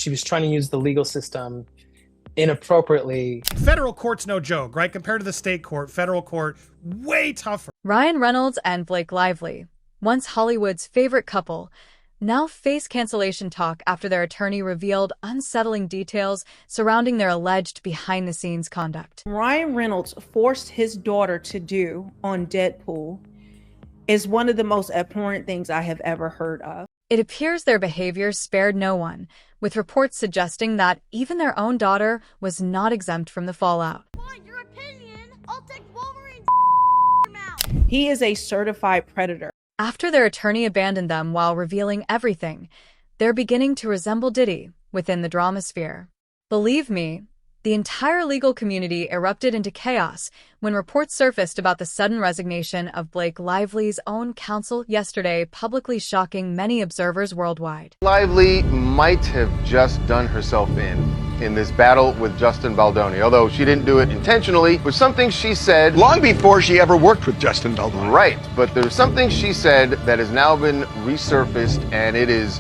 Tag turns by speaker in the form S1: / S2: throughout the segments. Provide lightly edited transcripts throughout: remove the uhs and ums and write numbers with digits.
S1: she was trying to use the legal system inappropriately.
S2: Federal court's no joke, right? Compared to the state court, federal court, way tougher.
S3: Ryan Reynolds and Blake Lively, once Hollywood's favorite couple, now face cancellation talk after their attorney revealed unsettling details surrounding their alleged behind-the-scenes conduct.
S4: Ryan Reynolds forced his daughter to do on Deadpool is one of the most abhorrent things I have ever heard of.
S3: It appears their behavior spared no one, with reports suggesting that even their own daughter was not exempt from the fallout.
S5: Want your opinion? I'll take Wolverine's mouth.
S4: He is a certified predator.
S3: After their attorney abandoned them while revealing everything, they're beginning to resemble Diddy within the drama sphere. Believe me, the entire legal community erupted into chaos when reports surfaced about the sudden resignation of Blake Lively's own counsel yesterday, publicly shocking many observers worldwide.
S6: Lively might have just done herself in this battle with Justin Baldoni, although she didn't do it intentionally. It was something she said
S7: long before she ever worked with Justin Baldoni.
S6: Right, but there's something she said that has now been resurfaced, and it is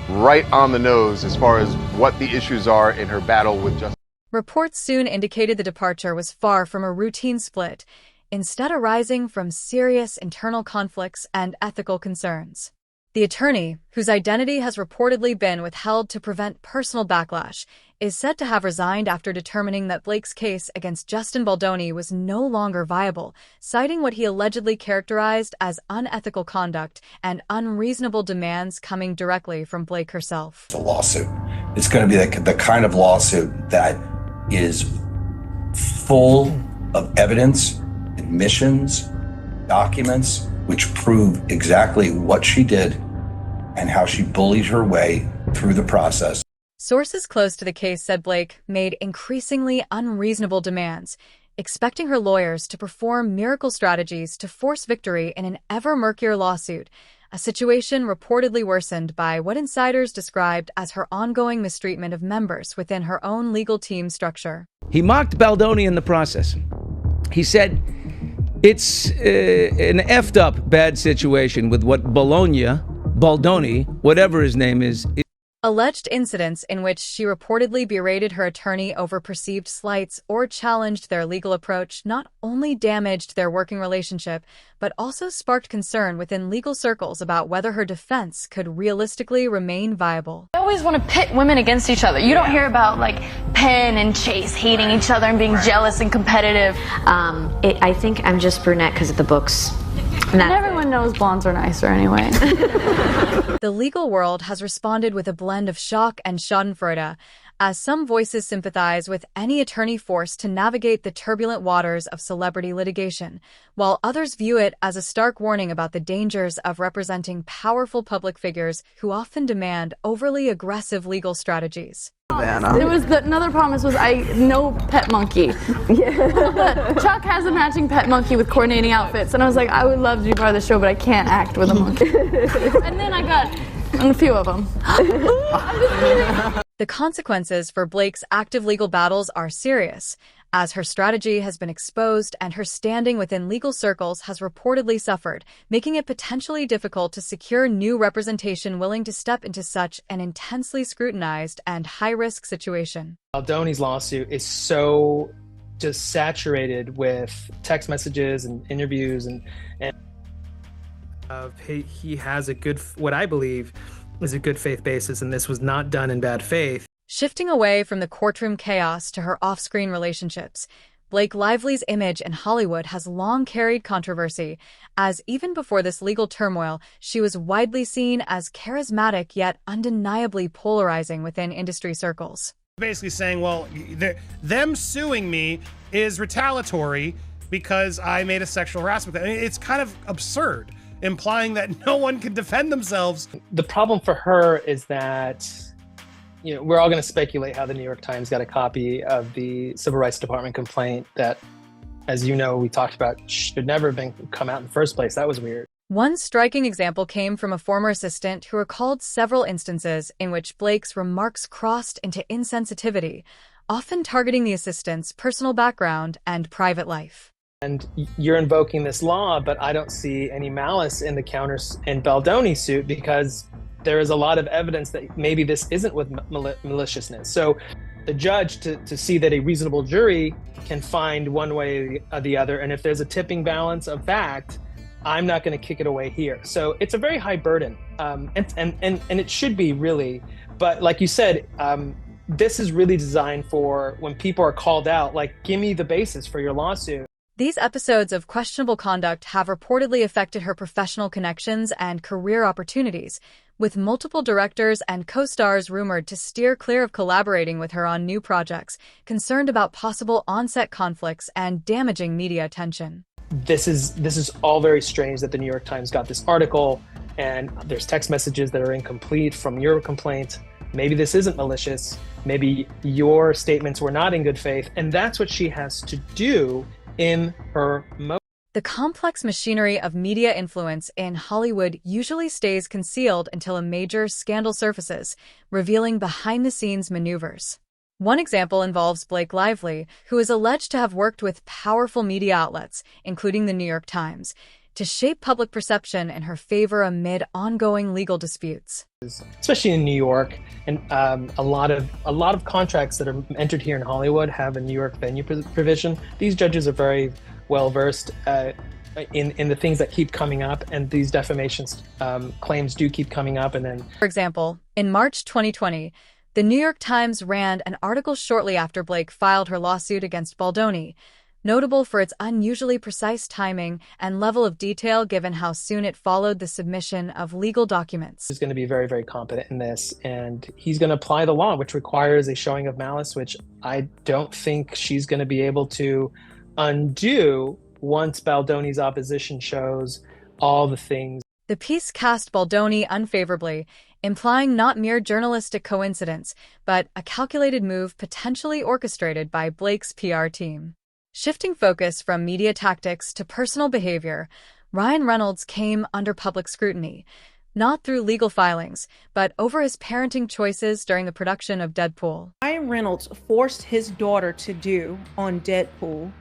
S6: right on the nose as far as what the issues are in her battle with Justin.
S3: Reports soon indicated the departure was far from a routine split, instead arising from serious internal conflicts and ethical concerns. The attorney, whose identity has reportedly been withheld to prevent personal backlash, is said to have resigned after determining that Blake's case against Justin Baldoni was no longer viable, citing what he allegedly characterized as unethical conduct and unreasonable demands coming directly from Blake herself.
S8: The lawsuit. It's going to be the kind of lawsuit that is full of evidence, admissions, documents, which prove exactly what she did and how she bullied her way through the process.
S3: Sources close to the case said Blake made increasingly unreasonable demands, expecting her lawyers to perform miracle strategies to force victory in an ever murkier lawsuit, a situation reportedly worsened by what insiders described as her ongoing mistreatment of members within her own legal team structure.
S9: He mocked Baldoni in the process. He said, it's an effed up bad situation with what Baldoni, whatever his name is.
S3: Alleged incidents in which she reportedly berated her attorney over perceived slights or challenged their legal approach not only damaged their working relationship, but also sparked concern within legal circles about whether her defense could realistically remain viable.
S5: I always want to pit women against each other. You don't hear about like Penn and Chase hating each other and being jealous and competitive.
S10: I think I'm just brunette because of the books.
S5: And everyone knows blondes are nicer anyway.
S3: The legal world has responded with a blend of shock and schadenfreude, as some voices sympathize with any attorney forced to navigate the turbulent waters of celebrity litigation, while others view it as a stark warning about the dangers of representing powerful public figures who often demand overly aggressive legal strategies.
S5: It was another promise was no pet monkey. Chuck has a matching pet monkey with coordinating outfits, and I was like, I would love to be part of the show, but I can't act with a monkey. And then I got a few of them.
S3: The consequences for Blake's active legal battles are serious, as her strategy has been exposed and her standing within legal circles has reportedly suffered, making it potentially difficult to secure new representation willing to step into such an intensely scrutinized and high-risk situation.
S1: Baldoni's lawsuit is so just saturated with text messages and interviews and
S11: he has a good, what I believe is a good faith basis, and this was not done in bad faith.
S3: Shifting away from the courtroom chaos to her off-screen relationships, Blake Lively's image in Hollywood has long carried controversy, as even before this legal turmoil, she was widely seen as charismatic yet undeniably polarizing within industry circles.
S2: Basically saying, well, them suing me is retaliatory because I made a sexual harassment. I mean, it's kind of absurd, implying that no one can defend themselves.
S1: The problem for her is that, you know, we're all going to speculate how the New York Times got a copy of the Civil Rights Department complaint that, as you know, we talked about should never have been come out in the first place. That was weird.
S3: One striking example came from a former assistant who recalled several instances in which Blake's remarks crossed into insensitivity, often targeting the assistant's personal background and private life.
S1: And you're invoking this law, but I don't see any malice in the counters in Baldoni's suit because there is a lot of evidence that maybe this isn't with maliciousness. So the judge, to see that a reasonable jury can find one way or the other, and if there's a tipping balance of fact, I'm not going to kick it away here. So it's a very high burden, and it should be, really. But like you said, this is really designed for when people are called out, like, give me the basis for your lawsuit.
S3: These episodes of questionable conduct have reportedly affected her professional connections and career opportunities, with multiple directors and co-stars rumored to steer clear of collaborating with her on new projects, concerned about possible on-set conflicts and damaging media attention.
S1: This is all very strange that the New York Times got this article, and there's text messages that are incomplete from your complaint. Maybe this isn't malicious. Maybe your statements were not in good faith, and that's what she has to do in her motion.
S3: The complex machinery of media influence in Hollywood usually stays concealed until a major scandal surfaces, revealing behind-the-scenes maneuvers. One example involves Blake Lively, who is alleged to have worked with powerful media outlets, including the New York Times, to shape public perception in her favor amid ongoing legal disputes.
S1: Especially in New York, and a lot of contracts that are entered here in Hollywood have a New York venue provision. These judges are very well versed in the things that keep coming up, and these defamation claims do keep coming up. And then,
S3: for example, in March 2020, the New York Times ran an article shortly after Blake filed her lawsuit against Baldoni, notable for its unusually precise timing and level of detail given how soon it followed the submission of legal documents.
S1: He's going to be very, very competent in this, and he's going to apply the law, which requires a showing of malice, which I don't think she's going to be able to undo once Baldoni's opposition shows all the things.
S3: The piece cast Baldoni unfavorably, implying not mere journalistic coincidence, but a calculated move potentially orchestrated by Blake's PR team. Shifting focus from media tactics to personal behavior, Ryan Reynolds came under public scrutiny, not through legal filings, but over his parenting choices during the production of Deadpool.
S4: Ryan Reynolds forced his daughter to do on Deadpool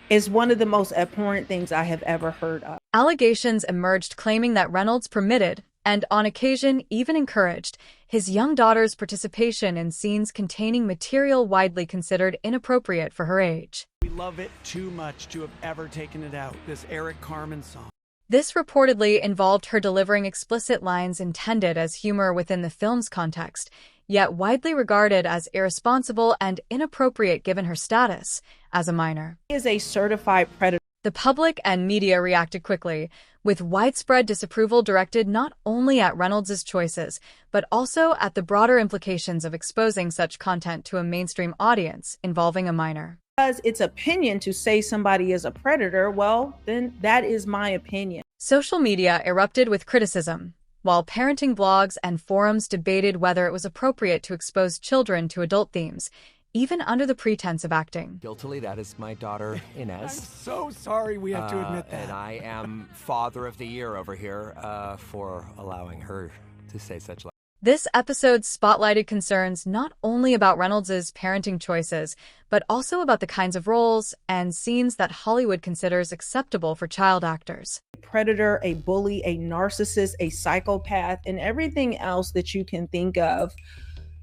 S4: is one of the most abhorrent things I have ever heard of.
S3: Allegations emerged claiming that Reynolds permitted, and on occasion even encouraged, his young daughter's participation in scenes containing material widely considered inappropriate for her age.
S12: We love it too much to have ever taken it out, this Eric Carmen song.
S3: This reportedly involved her delivering explicit lines intended as humor within the film's context, yet widely regarded as irresponsible and inappropriate given her status as a minor.
S4: He is a certified predator.
S3: The public and media reacted quickly, with widespread disapproval directed not only at Reynolds' choices, but also at the broader implications of exposing such content to a mainstream audience involving a minor.
S4: Because it's opinion to say somebody is a predator, well, then that is my opinion.
S3: Social media erupted with criticism, while parenting blogs and forums debated whether it was appropriate to expose children to adult themes, even under the pretense of acting.
S13: Guiltily, that is my daughter, Inez.
S12: I'm so sorry we have to admit that.
S13: And I am Father of the Year over here for allowing her to say such lies.
S3: This episode spotlighted concerns not only about Reynolds' parenting choices, but also about the kinds of roles and scenes that Hollywood considers acceptable for child actors.
S4: A predator, a bully, a narcissist, a psychopath, and everything else that you can think of,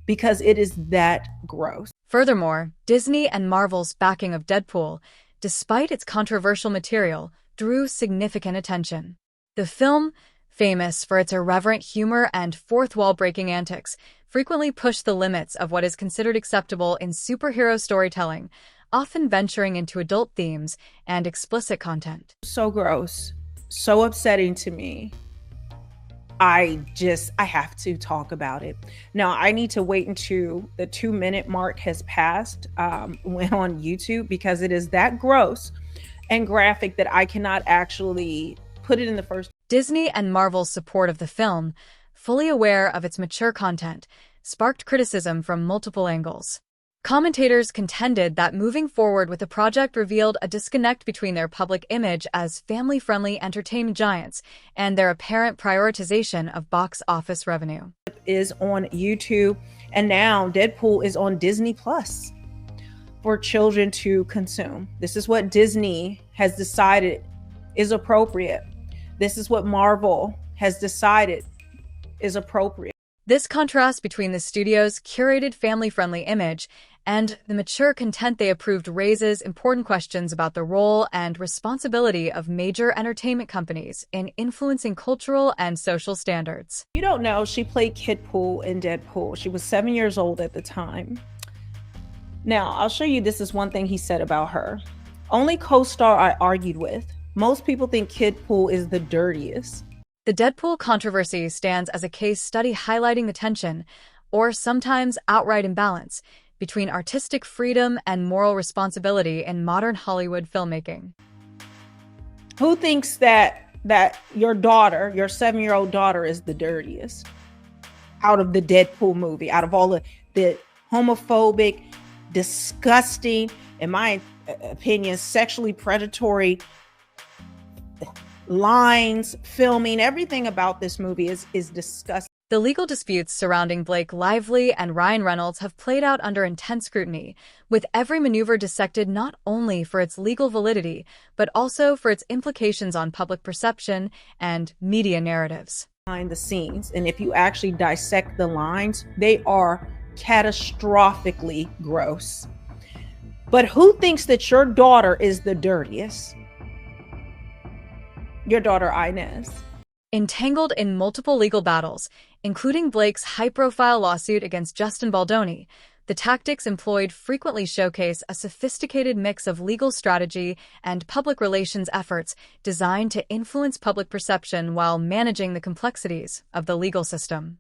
S4: because it is that gross.
S3: Furthermore, Disney and Marvel's backing of Deadpool, despite its controversial material, drew significant attention. The film, famous for its irreverent humor and fourth-wall-breaking antics, frequently pushed the limits of what is considered acceptable in superhero storytelling, often venturing into adult themes and explicit content.
S4: So gross, so upsetting to me. I have to talk about it. Now, I need to wait until the 2-minute mark has passed when on YouTube, because it is that gross and graphic that I cannot actually put it in the first.
S3: Disney and Marvel's support of the film, fully aware of its mature content, sparked criticism from multiple angles. Commentators contended that moving forward with the project revealed a disconnect between their public image as family-friendly entertainment giants and their apparent prioritization of box office revenue.
S4: Is on YouTube, and now Deadpool is on Disney Plus for children to consume. This is what Disney has decided is appropriate. This is what Marvel has decided is appropriate.
S3: This contrast between the studio's curated family-friendly image and the mature content they approved raises important questions about the role and responsibility of major entertainment companies in influencing cultural and social standards.
S4: You don't know, she played Kid Pool in Deadpool. She was 7 years old at the time. Now, I'll show you, this is one thing he said about her. Only co-star I argued with. Most people think Kid Pool is the dirtiest.
S3: The Deadpool controversy stands as a case study highlighting the tension, or sometimes outright imbalance, between artistic freedom and moral responsibility in modern Hollywood filmmaking.
S4: Who thinks that your daughter, your 7-year-old daughter, is the dirtiest out of the Deadpool movie, out of all the homophobic, disgusting, in my opinion, sexually predatory lines, filming, everything about this movie is disgusting.
S3: The legal disputes surrounding Blake Lively and Ryan Reynolds have played out under intense scrutiny, with every maneuver dissected not only for its legal validity, but also for its implications on public perception and media narratives.
S4: Behind the scenes, and if you actually dissect the lines, they are catastrophically gross. But who thinks that your daughter is the dirtiest? Your daughter, Inez.
S3: Entangled in multiple legal battles, including Blake's high-profile lawsuit against Justinbaldoni, the tactics employed frequently showcase a sophisticated mix of legal strategy and public relations efforts designed to influence public perception while managing the complexities of the legal system.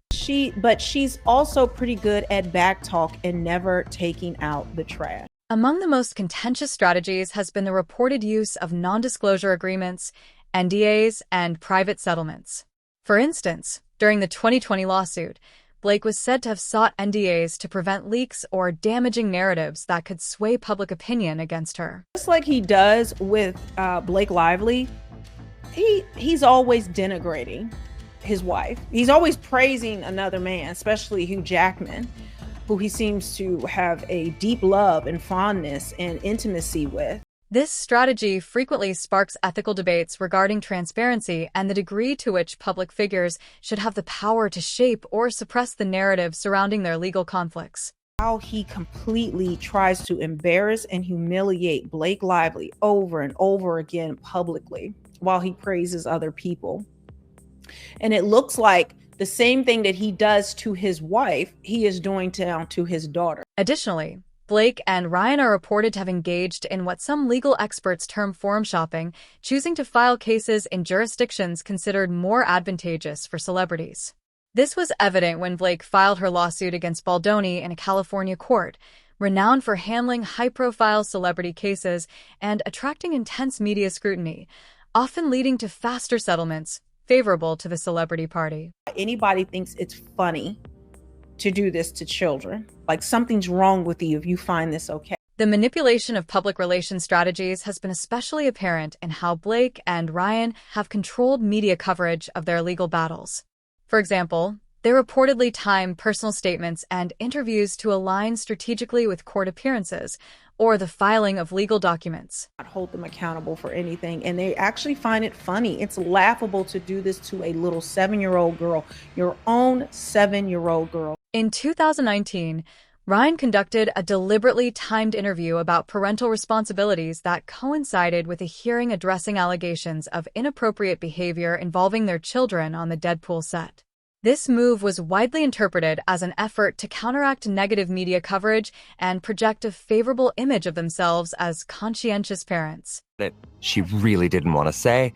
S4: But she's also pretty good at backtalk and never taking out the trash.
S3: Among the most contentious strategies has been the reported use of non-disclosure agreements, NDAs, and private settlements. For instance, during the 2020 lawsuit, Blake was said to have sought NDAs to prevent leaks or damaging narratives that could sway public opinion against her.
S4: Just like he does with Blake Lively, he's always denigrating his wife. He's always praising another man, especially Hugh Jackman, who he seems to have a deep love and fondness and intimacy with.
S3: This strategy frequently sparks ethical debates regarding transparency and the degree to which public figures should have the power to shape or suppress the narrative surrounding their legal conflicts.
S4: How he completely tries to embarrass and humiliate Blake Lively over and over again publicly while he praises other people. And it looks like the same thing that he does to his wife, he is doing down to his daughter.
S3: Additionally, Blake and Ryan are reported to have engaged in what some legal experts term forum shopping, choosing to file cases in jurisdictions considered more advantageous for celebrities. This was evident when Blake filed her lawsuit against Baldoni in a California court, renowned for handling high-profile celebrity cases and attracting intense media scrutiny, often leading to faster settlements favorable to the celebrity party.
S4: Anybody thinks it's funny to do this to children. Like, something's wrong with you if you find this okay.
S3: The manipulation of public relations strategies has been especially apparent in how Blake and Ryan have controlled media coverage of their legal battles. For example, they reportedly time personal statements and interviews to align strategically with court appearances or the filing of legal documents.
S4: Not hold them accountable for anything, and they actually find it funny. It's laughable to do this to a little 7-year-old girl, your own 7-year-old girl.
S3: In 2019, Ryan conducted a deliberately timed interview about parental responsibilities that coincided with a hearing addressing allegations of inappropriate behavior involving their children on the Deadpool set. This move was widely interpreted as an effort to counteract negative media coverage and project a favorable image of themselves as conscientious parents.
S13: That she really didn't want to say,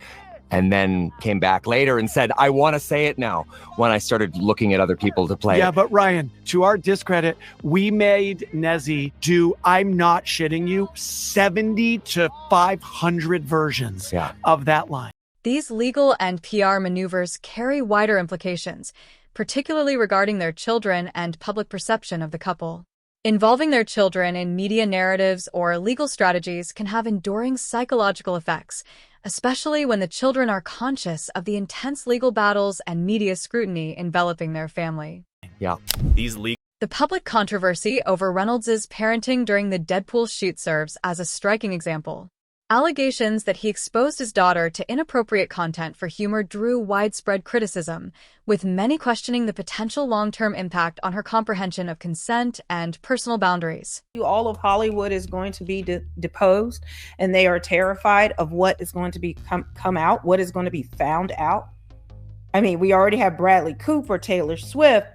S13: and then came back later and said, I want to say it now, when I started looking at other people to play
S12: Yeah,
S13: it.
S12: but Ryan, to our discredit, we made Nezzy do, I'm not shitting you, 70 to 500 versions of that line.
S3: These legal and PR maneuvers carry wider implications, particularly regarding their children and public perception of the couple. Involving their children in media narratives or legal strategies can have enduring psychological effects, especially when the children are conscious of the intense legal battles and media scrutiny enveloping their family. The public controversy over Reynolds' parenting during the Deadpool shoot serves as a striking example. Allegations that he exposed his daughter to inappropriate content for humor drew widespread criticism, with many questioning the potential long-term impact on her comprehension of consent and personal boundaries.
S4: All of Hollywood is going to be deposed, and they are terrified of what is going to be come out, what is going to be found out. I mean, we already have Bradley Cooper, Taylor Swift,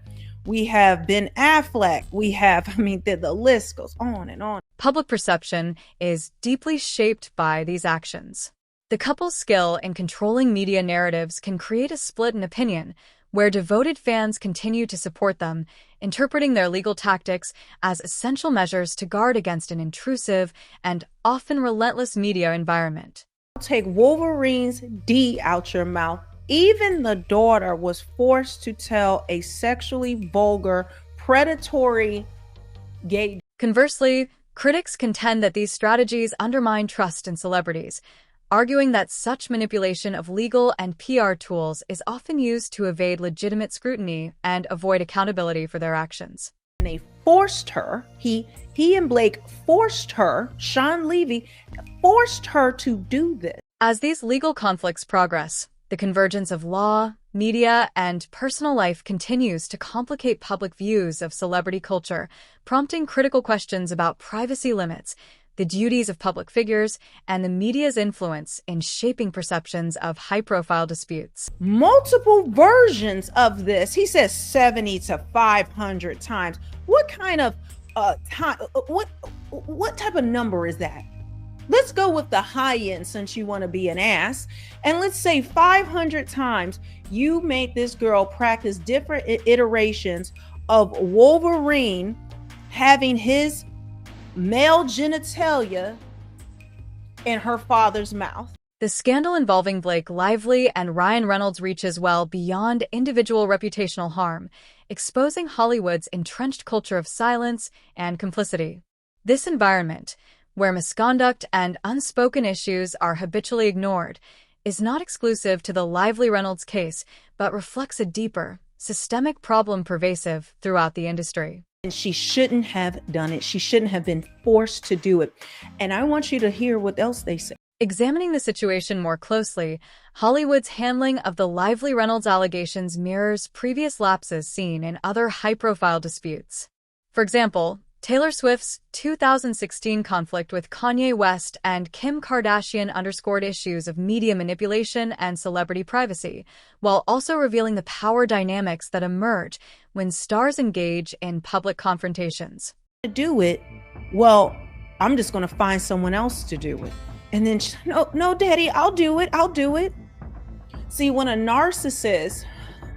S4: we have Ben Affleck, we have, the list goes on and on.
S3: Public perception is deeply shaped by these actions. The couple's skill in controlling media narratives can create a split in opinion, where devoted fans continue to support them, interpreting their legal tactics as essential measures to guard against an intrusive and often relentless media environment.
S4: Take Wolverine's D out your mouth. Even the daughter was forced to tell a sexually vulgar, predatory gay.
S3: Conversely, critics contend that these strategies undermine trust in celebrities, arguing that such manipulation of legal and PR tools is often used to evade legitimate scrutiny and avoid accountability for their actions.
S4: And they forced her, he and Blake forced her, Sean Levy forced her to do this.
S3: As these legal conflicts progress, the convergence of law, media, and personal life continues to complicate public views of celebrity culture, prompting critical questions about privacy limits, the duties of public figures, and the media's influence in shaping perceptions of high-profile disputes.
S4: Multiple versions of this. He says 70 to 500 times. What kind of time? What type of number is that? Let's go with the high end since you want to be an ass. And let's say 500 times you made this girl practice different iterations of Wolverine having his male genitalia in her father's mouth.
S3: The scandal involving Blake Lively and Ryan Reynolds reaches well beyond individual reputational harm, exposing Hollywood's entrenched culture of silence and complicity. This environment, where misconduct and unspoken issues are habitually ignored, is not exclusive to the Lively Reynolds case, but reflects a deeper, systemic problem pervasive throughout the industry.
S4: And she shouldn't have done it. She shouldn't have been forced to do it. And I want you to hear what else they say.
S3: Examining the situation more closely, Hollywood's handling of the Lively Reynolds allegations mirrors previous lapses seen in other high-profile disputes. For example, Taylor Swift's 2016 conflict with Kanye West and Kim Kardashian underscored issues of media manipulation and celebrity privacy, while also revealing the power dynamics that emerge when stars engage in public confrontations.
S4: To do it, well, I'm just going to find someone else to do it. And then, no, daddy, I'll do it. See, when a narcissist,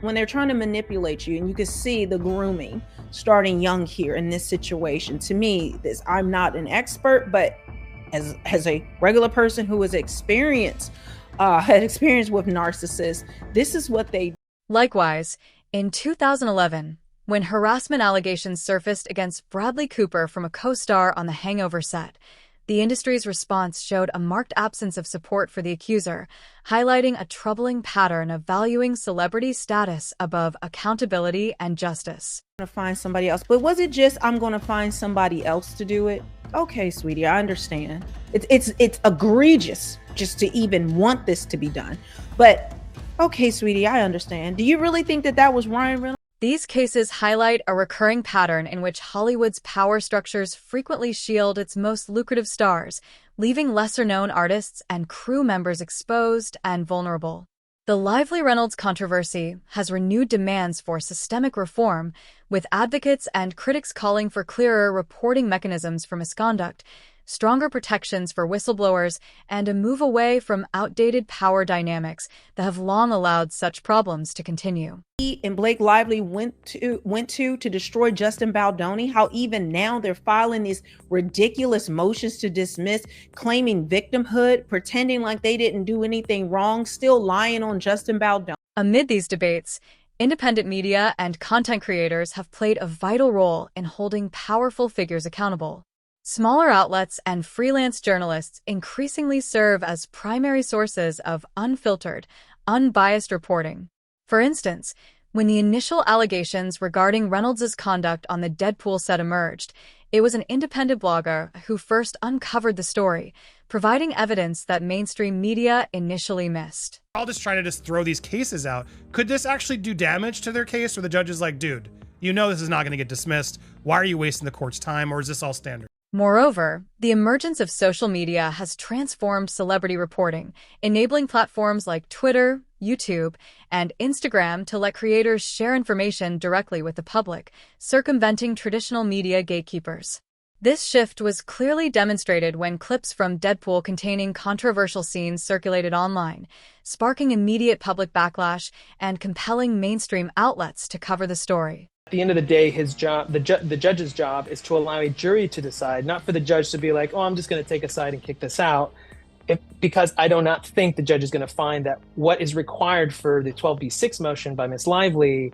S4: when they're trying to manipulate you, and you can see the grooming starting young here in this situation. To me, I'm not an expert, but as a regular person who has had experience with narcissists, this is what they do.
S3: Likewise, in 2011, when harassment allegations surfaced against Bradley Cooper from a co-star on the Hangover set, the industry's response showed a marked absence of support for the accuser, highlighting a troubling pattern of valuing celebrity status above accountability and justice.
S4: I'm going to find somebody else. But was it just, I'm going to find somebody else to do it? Okay, sweetie, I understand. It's egregious just to even want this to be done. But okay, sweetie, I understand. Do you really think that was Ryan Reynolds?
S3: These cases highlight a recurring pattern in which Hollywood's power structures frequently shield its most lucrative stars, leaving lesser-known artists and crew members exposed and vulnerable. The Lively Reynolds controversy has renewed demands for systemic reform, with advocates and critics calling for clearer reporting mechanisms for misconduct, stronger protections for whistleblowers, and a move away from outdated power dynamics that have long allowed such problems to continue.
S4: He and Blake Lively went to destroy Justin Baldoni, how even now they're filing these ridiculous motions to dismiss, claiming victimhood, pretending like they didn't do anything wrong, still lying on Justin Baldoni.
S3: Amid these debates, independent media and content creators have played a vital role in holding powerful figures accountable. Smaller outlets and freelance journalists increasingly serve as primary sources of unfiltered, unbiased reporting. For instance, when the initial allegations regarding Reynolds' conduct on the Deadpool set emerged, It was an independent blogger who first uncovered the story, providing evidence that mainstream media initially missed.
S2: All just trying to throw these cases out. Could this actually do damage to their case, or the judge is like, dude, you know this is not going to get dismissed. Why are you wasting the court's time, or is this all standard?
S3: Moreover, the emergence of social media has transformed celebrity reporting, enabling platforms like Twitter, YouTube, and Instagram to let creators share information directly with the public, circumventing traditional media gatekeepers. This shift was clearly demonstrated when clips from Deadpool containing controversial scenes circulated online, sparking immediate public backlash and compelling mainstream outlets to cover the story.
S1: At the end of the day, his job, the judge's job, is to allow a jury to decide, not for the judge to be like, oh, I'm just going to take a side and kick this out, because I do not think the judge is going to find that what is required for the 12b6 motion by Ms. Lively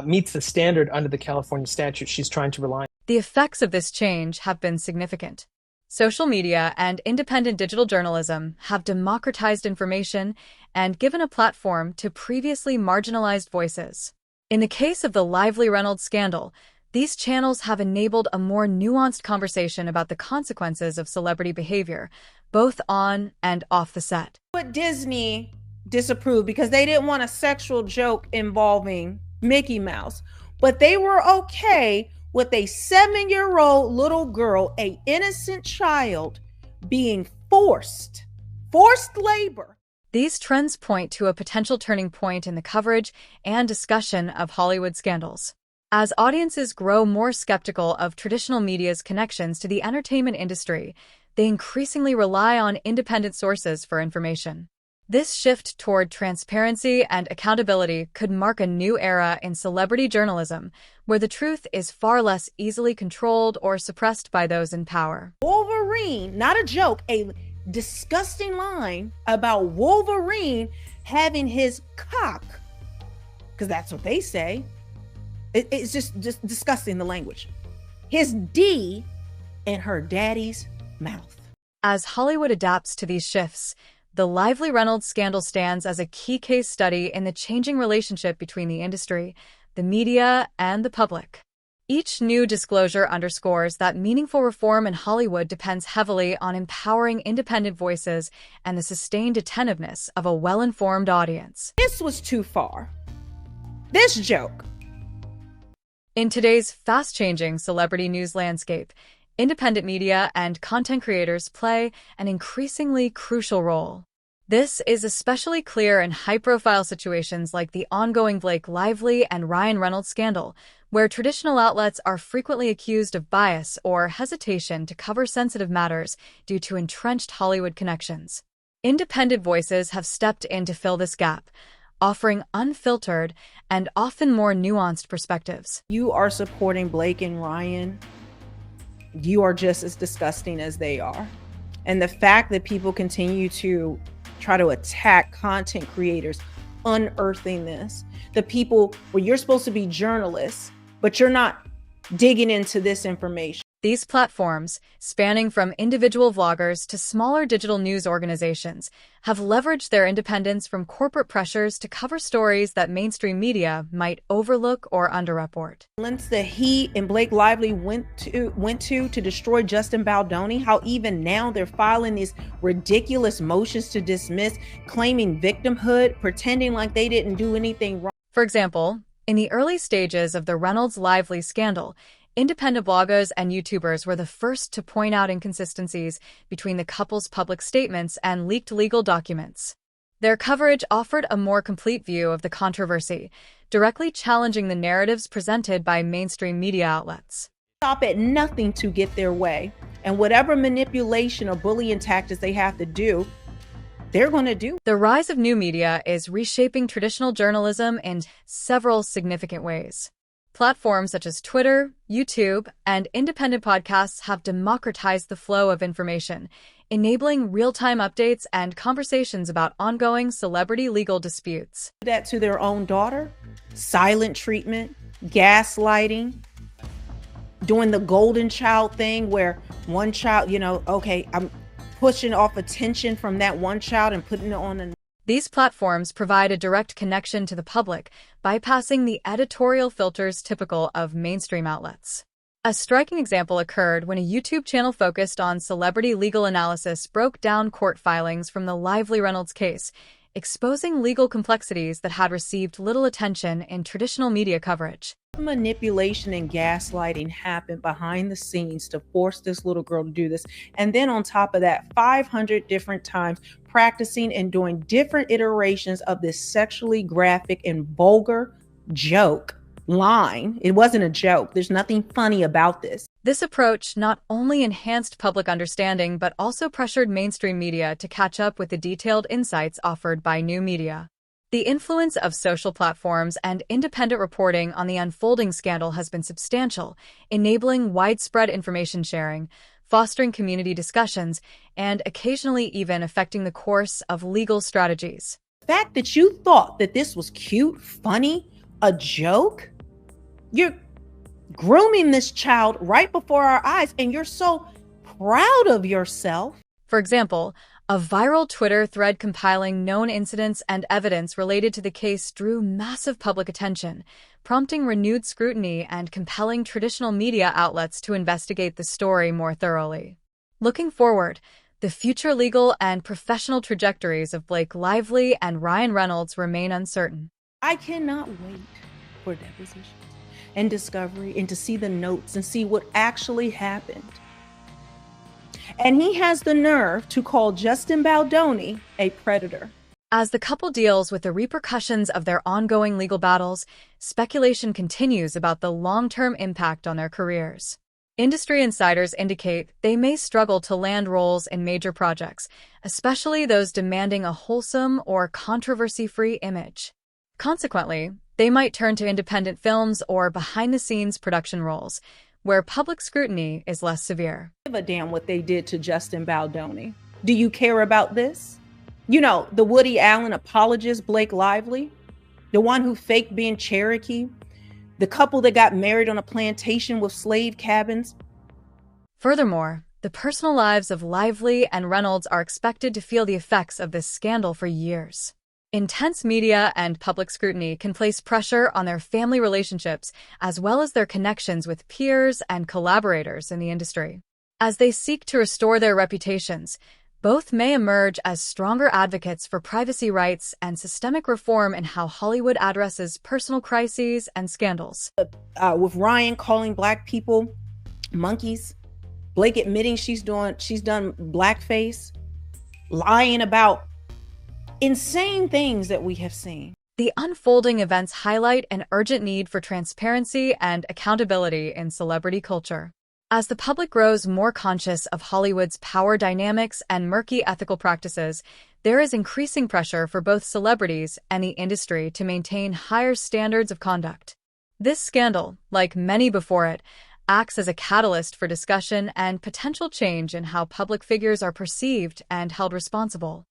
S1: meets the standard under the California statute she's trying to rely on.
S3: The effects of this change have been significant. Social media and independent digital journalism have democratized information and given a platform to previously marginalized voices. In the case of the Lively Reynolds scandal, these channels have enabled a more nuanced conversation about the consequences of celebrity behavior, both on and off the set.
S4: But Disney disapproved because they didn't want a sexual joke involving Mickey Mouse. But they were okay with a 7-year-old little girl, an innocent child, being forced labor.
S3: These trends point to a potential turning point in the coverage and discussion of Hollywood scandals. As audiences grow more skeptical of traditional media's connections to the entertainment industry, they increasingly rely on independent sources for information. This shift toward transparency and accountability could mark a new era in celebrity journalism, where the truth is far less easily controlled or suppressed by those in power.
S4: Wolverine, not a joke, a disgusting line about Wolverine having his cock, because that's what they say. It's just disgusting, the language. His D in her daddy's mouth.
S3: As Hollywood adapts to these shifts, the Lively Reynolds scandal stands as a key case study in the changing relationship between the industry, the media, and the public. Each new disclosure underscores that meaningful reform in Hollywood depends heavily on empowering independent voices and the sustained attentiveness of a well-informed audience.
S4: This was too far. This joke.
S3: In today's fast-changing celebrity news landscape, independent media and content creators play an increasingly crucial role. This is especially clear in high-profile situations like the ongoing Blake Lively and Ryan Reynolds scandal, where traditional outlets are frequently accused of bias or hesitation to cover sensitive matters due to entrenched Hollywood connections. Independent voices have stepped in to fill this gap, offering unfiltered and often more nuanced perspectives.
S4: You are supporting Blake and Ryan. You are just as disgusting as they are. And the fact that people continue to try to attack content creators, unearthing this, the people where you're supposed to be journalists, but you're not digging into this information.
S3: These platforms, spanning from individual vloggers to smaller digital news organizations, have leveraged their independence from corporate pressures to cover stories that mainstream media might overlook or underreport.
S4: Once the he and Blake Lively went to destroy Justinbaldoni, how even now they're filing these ridiculous motions to dismiss, claiming victimhood, pretending like they didn't do anything wrong.
S3: For example, in the early stages of the Reynolds-Lively scandal, independent bloggers and YouTubers were the first to point out inconsistencies between the couple's public statements and leaked legal documents. Their coverage offered a more complete view of the controversy, directly challenging the narratives presented by mainstream media outlets.
S4: Stop at nothing to get their way, and whatever manipulation or bullying tactics they have to do, they're going to do.
S3: The rise of new media is reshaping traditional journalism in several significant ways. Platforms such as Twitter, YouTube, and independent podcasts have democratized the flow of information, enabling real-time updates and conversations about ongoing celebrity legal disputes.
S4: That to their own daughter, silent treatment, gaslighting, doing the golden child thing where one child, okay, I'm pushing off attention from that one child and putting it on another.
S3: These platforms provide a direct connection to the public, bypassing the editorial filters typical of mainstream outlets. A striking example occurred when a YouTube channel focused on celebrity legal analysis broke down court filings from the Lively Reynolds case, exposing legal complexities that had received little attention in traditional media coverage.
S4: Manipulation and gaslighting happened behind the scenes to force this little girl to do this. And then on top of that, 500 different times practicing and doing different iterations of this sexually graphic and vulgar joke line. It wasn't a joke. There's nothing funny about this.
S3: This approach not only enhanced public understanding, but also pressured mainstream media to catch up with the detailed insights offered by new media. The influence of social platforms and independent reporting on the unfolding scandal has been substantial, enabling widespread information sharing, fostering community discussions, and occasionally even affecting the course of legal strategies.
S4: The fact that you thought that this was cute, funny, a joke, you're grooming this child right before our eyes, and you're so proud of yourself.
S3: For example, a viral Twitter thread compiling known incidents and evidence related to the case drew massive public attention, prompting renewed scrutiny and compelling traditional media outlets to investigate the story more thoroughly. Looking forward, the future legal and professional trajectories of Blake Lively and Ryan Reynolds remain uncertain.
S4: I cannot wait for depositions and discovery and to see the notes and see what actually happened. And he has the nerve to call Justinbaldoni a predator.
S3: As the couple deals with the repercussions of their ongoing legal battles, speculation continues about the long-term impact on their careers. Industry insiders indicate they may struggle to land roles in major projects, especially those demanding a wholesome or controversy-free image. Consequently, they might turn to independent films or behind-the-scenes production roles, where public scrutiny is less severe.
S4: Give a damn what they did to Justinbaldoni. Do you care about this? You know, the Woody Allen apologist Blake Lively, the one who faked being Cherokee, the couple that got married on a plantation with slave cabins.
S3: Furthermore, the personal lives of Lively and Reynolds are expected to feel the effects of this scandal for years. Intense media and public scrutiny can place pressure on their family relationships, as well as their connections with peers and collaborators in the industry. As they seek to restore their reputations, both may emerge as stronger advocates for privacy rights and systemic reform in how Hollywood addresses personal crises and scandals.
S4: With Ryan calling Black people monkeys, Blake admitting she's done blackface, lying about insane things that we have seen.
S3: The unfolding events highlight an urgent need for transparency and accountability in celebrity culture. As the public grows more conscious of Hollywood's power dynamics and murky ethical practices, there is increasing pressure for both celebrities and the industry to maintain higher standards of conduct. This scandal, like many before it, acts as a catalyst for discussion and potential change in how public figures are perceived and held responsible.